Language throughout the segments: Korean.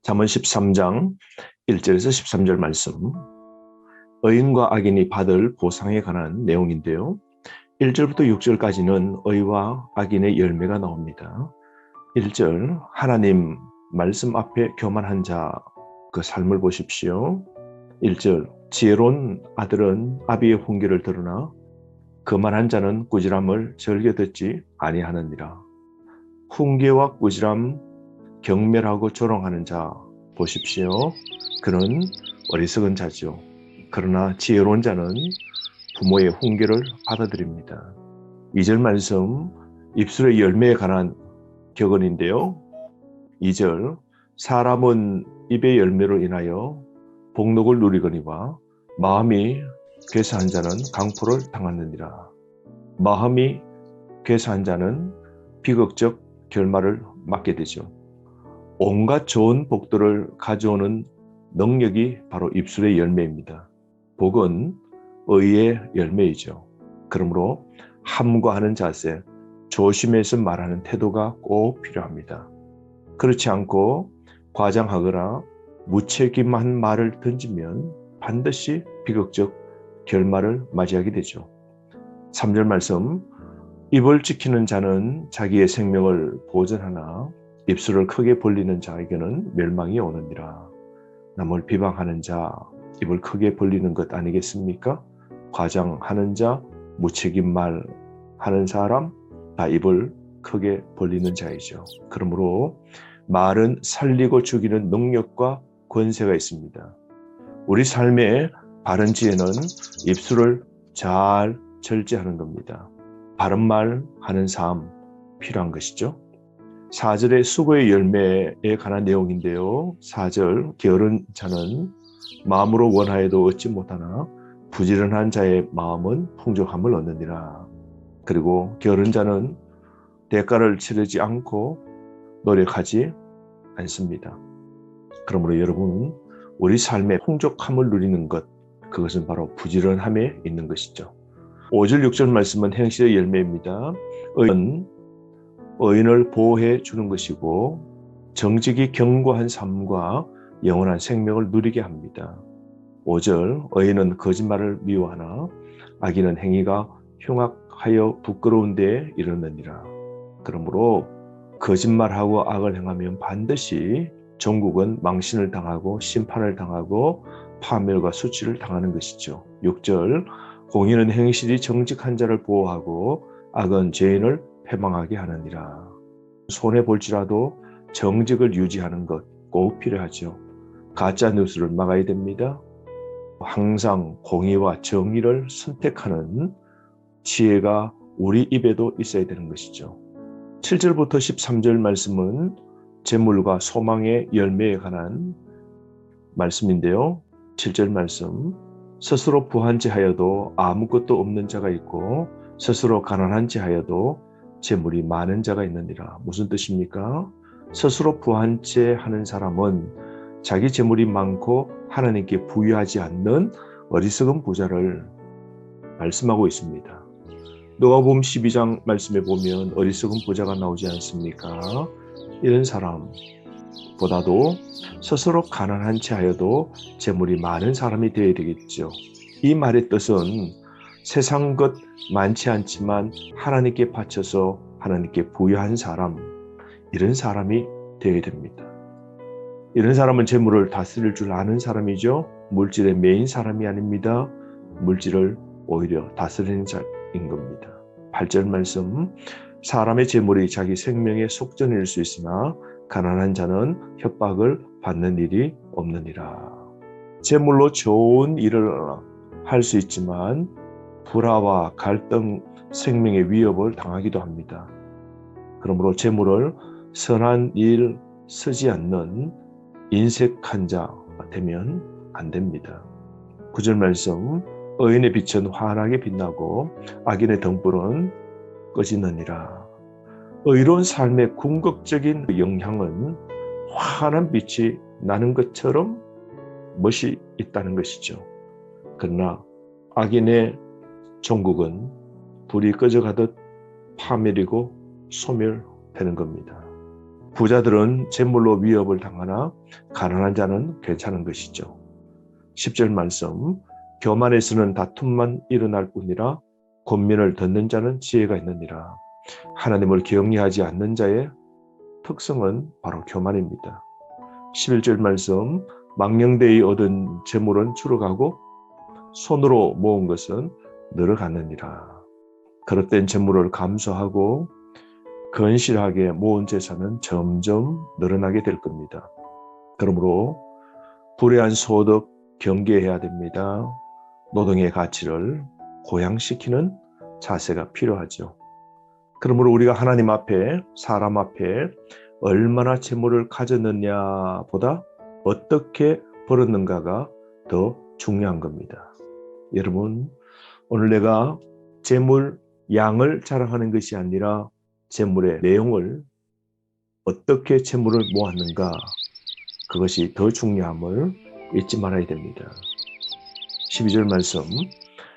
잠언 13장 1절에서 13절 말씀, 의인과 악인이 받을 보상에 관한 내용인데요. 1절부터 6절까지는 의와 악인의 열매가 나옵니다. 1절, 하나님 말씀 앞에 교만한 자 그 삶을 보십시오. 1절, 지혜로운 아들은 아비의 훈계를 들으나 거만한 자는 꾸지람을 즐겨 듣지 아니하느니라. 훈계와 꾸지람, 경멸하고 조롱하는 자 보십시오. 그는 어리석은 자죠. 그러나 지혜로운 자는 부모의 훈계를 받아들입니다. 2절 말씀, 입술의 열매에 관한 격언인데요. 2절, 사람은 입의 열매로 인하여 복록을 누리거니와 마음이 괴사한 자는 강포를 당하느니라. 마음이 괴사한 자는 비극적 결말을 맞게 되죠. 온갖 좋은 복들을 가져오는 능력이 바로 입술의 열매입니다. 복은 의의 열매이죠. 그러므로 함구하는 자세, 조심해서 말하는 태도가 꼭 필요합니다. 그렇지 않고 과장하거나 무책임한 말을 던지면 반드시 비극적 결말을 맞이하게 되죠. 3절 말씀, 입을 지키는 자는 자기의 생명을 보존하나 입술을 크게 벌리는 자에게는 멸망이 오느니라. 남을 비방하는 자, 입을 크게 벌리는 것 아니겠습니까? 과장하는 자, 무책임 말하는 사람, 다 입을 크게 벌리는 자이죠. 그러므로 말은 살리고 죽이는 능력과 권세가 있습니다. 우리 삶의 바른 지혜는 입술을 잘 절제하는 겁니다. 바른 말 하는 삶 필요한 것이죠. 4절의 수고의 열매에 관한 내용인데요. 4절, 게으른 자는 마음으로 원하여도 얻지 못하나 부지런한 자의 마음은 풍족함을 얻느니라. 그리고 게으른 자는 대가를 치르지 않고 노력하지 않습니다. 그러므로 여러분, 우리 삶의 풍족함을 누리는 것, 그것은 바로 부지런함에 있는 것이죠. 5절, 6절 말씀은 행실의 열매입니다. 의인을 보호해 주는 것이고 정직이 견고한 삶과 영원한 생명을 누리게 합니다. 5절, 의인은 거짓말을 미워하나 악인은 행위가 흉악하여 부끄러운 데에 이르느니라. 그러므로 거짓말하고 악을 행하면 반드시 전국은 망신을 당하고 심판을 당하고 파멸과 수치를 당하는 것이죠. 6절, 공의는 행실이 정직한 자를 보호하고 악은 죄인을 패망하게 하느니라. 손해볼지라도 정직을 유지하는 것 꼭 필요하죠. 가짜 뉴스를 막아야 됩니다. 항상 공의와 정의를 선택하는 지혜가 우리 입에도 있어야 되는 것이죠. 7절부터 13절 말씀은 재물과 소망의 열매에 관한 말씀인데요. 7절 말씀, 스스로 부한 지 하여도 아무것도 없는 자가 있고 스스로 가난한 지 하여도 재물이 많은 자가 있느니라. 무슨 뜻입니까? 스스로 부한 채 하는 사람은 자기 재물이 많고 하나님께 부유하지 않는 어리석은 부자를 말씀하고 있습니다. 누가복음 12장 말씀에 보면 어리석은 부자가 나오지 않습니까? 이런 사람보다도 스스로 가난한 채 하여도 재물이 많은 사람이 되어야 되겠죠. 이 말의 뜻은 세상 것 많지 않지만 하나님께 바쳐서 하나님께 부유한 사람, 이런 사람이 되어야 됩니다. 이런 사람은 재물을 다스릴 줄 아는 사람이죠. 물질에 매인 사람이 아닙니다. 물질을 오히려 다스리는 자인 겁니다. 8절 말씀, 사람의 재물이 자기 생명의 속전일 수 있으나 가난한 자는 협박을 받는 일이 없느니라. 재물로 좋은 일을 할 수 있지만 불화와 갈등, 생명의 위협을 당하기도 합니다. 그러므로 재물을 선한 일 쓰지 않는 인색한 자가 되면 안 됩니다. 9절 말씀, 의인의 빛은 환하게 빛나고 악인의 등불은 꺼지느니라. 의로운 삶의 궁극적인 영향은 환한 빛이 나는 것처럼 멋이 있다는 것이죠. 그러나 악인의 종국은 불이 꺼져가듯 파멸이고 소멸되는 겁니다. 부자들은 재물로 위협을 당하나 가난한 자는 괜찮은 것이죠. 10절 말씀, 교만에서는 다툼만 일어날 뿐이라 권면을 듣는 자는 지혜가 있느니라. 하나님을 경외하지 않는 자의 특성은 바로 교만입니다. 11절 말씀, 망령되이 얻은 재물은 추락하고 손으로 모은 것은 늘어갔느니라. 그릇된 재물을 감수하고 건실하게 모은 재산은 점점 늘어나게 될 겁니다. 그러므로 불의한 소득 경계해야 됩니다. 노동의 가치를 고양시키는 자세가 필요하죠. 그러므로 우리가 하나님 앞에, 사람 앞에 얼마나 재물을 가졌느냐보다 어떻게 벌었는가가 더 중요한 겁니다. 여러분, 오늘 내가 재물 양을 자랑하는 것이 아니라 재물의 내용을, 어떻게 재물을 모았는가, 그것이 더 중요함을 잊지 말아야 됩니다. 12절 말씀,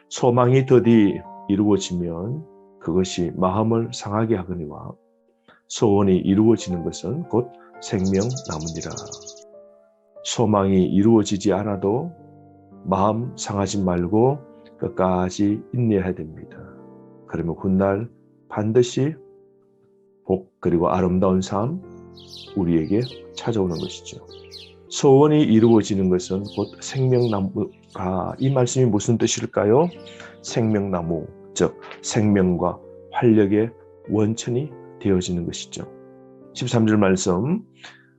소망이 더디 이루어지면 그것이 마음을 상하게 하거니와 소원이 이루어지는 것은 곧 생명나무니라. 소망이 이루어지지 않아도 마음 상하지 말고 끝까지 인내해야 됩니다. 그러면 훗날 반드시 복 그리고 아름다운 삶 우리에게 찾아오는 것이죠. 소원이 이루어지는 것은 곧 생명나무가, 이 말씀이 무슨 뜻일까요? 생명나무, 즉 생명과 활력의 원천이 되어지는 것이죠. 13절 말씀,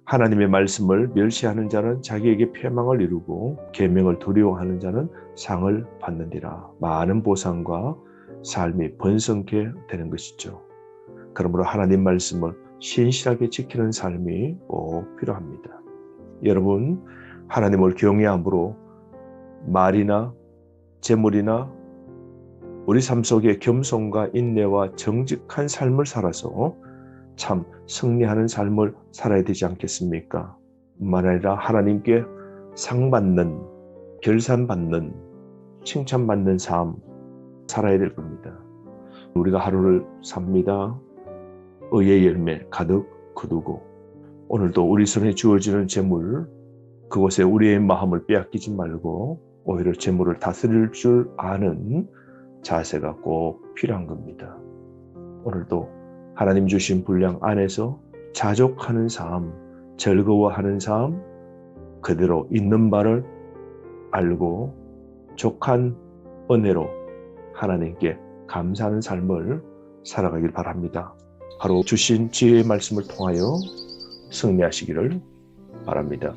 하나님의 말씀을 멸시하는 자는 자기에게 패망을 이루고 계명을 두려워하는 자는 상을 받는디라. 많은 보상과 삶이 번성케 되는 것이죠. 그러므로 하나님 말씀을 신실하게 지키는 삶이 꼭 필요합니다. 여러분, 하나님을 경외함으로 말이나 재물이나 우리 삶 속에 겸손과 인내와 정직한 삶을 살아서 참 승리하는 삶을 살아야 되지 않겠습니까? 뿐만 아니라 하나님께 상받는, 결산받는, 칭찬받는 삶 살아야 될 겁니다. 우리가 하루를 삽니다. 의의 열매 가득 거두고 오늘도 우리 손에 주어지는 재물, 그곳에 우리의 마음을 빼앗기지 말고 오히려 재물을 다스릴 줄 아는 자세가 꼭 필요한 겁니다. 오늘도 하나님 주신 분량 안에서 자족하는 삶, 즐거워하는 삶, 그대로 있는 바를 알고 족한 은혜로 하나님께 감사하는 삶을 살아가길 바랍니다. 하루 주신 지혜의 말씀을 통하여 승리하시기를 바랍니다.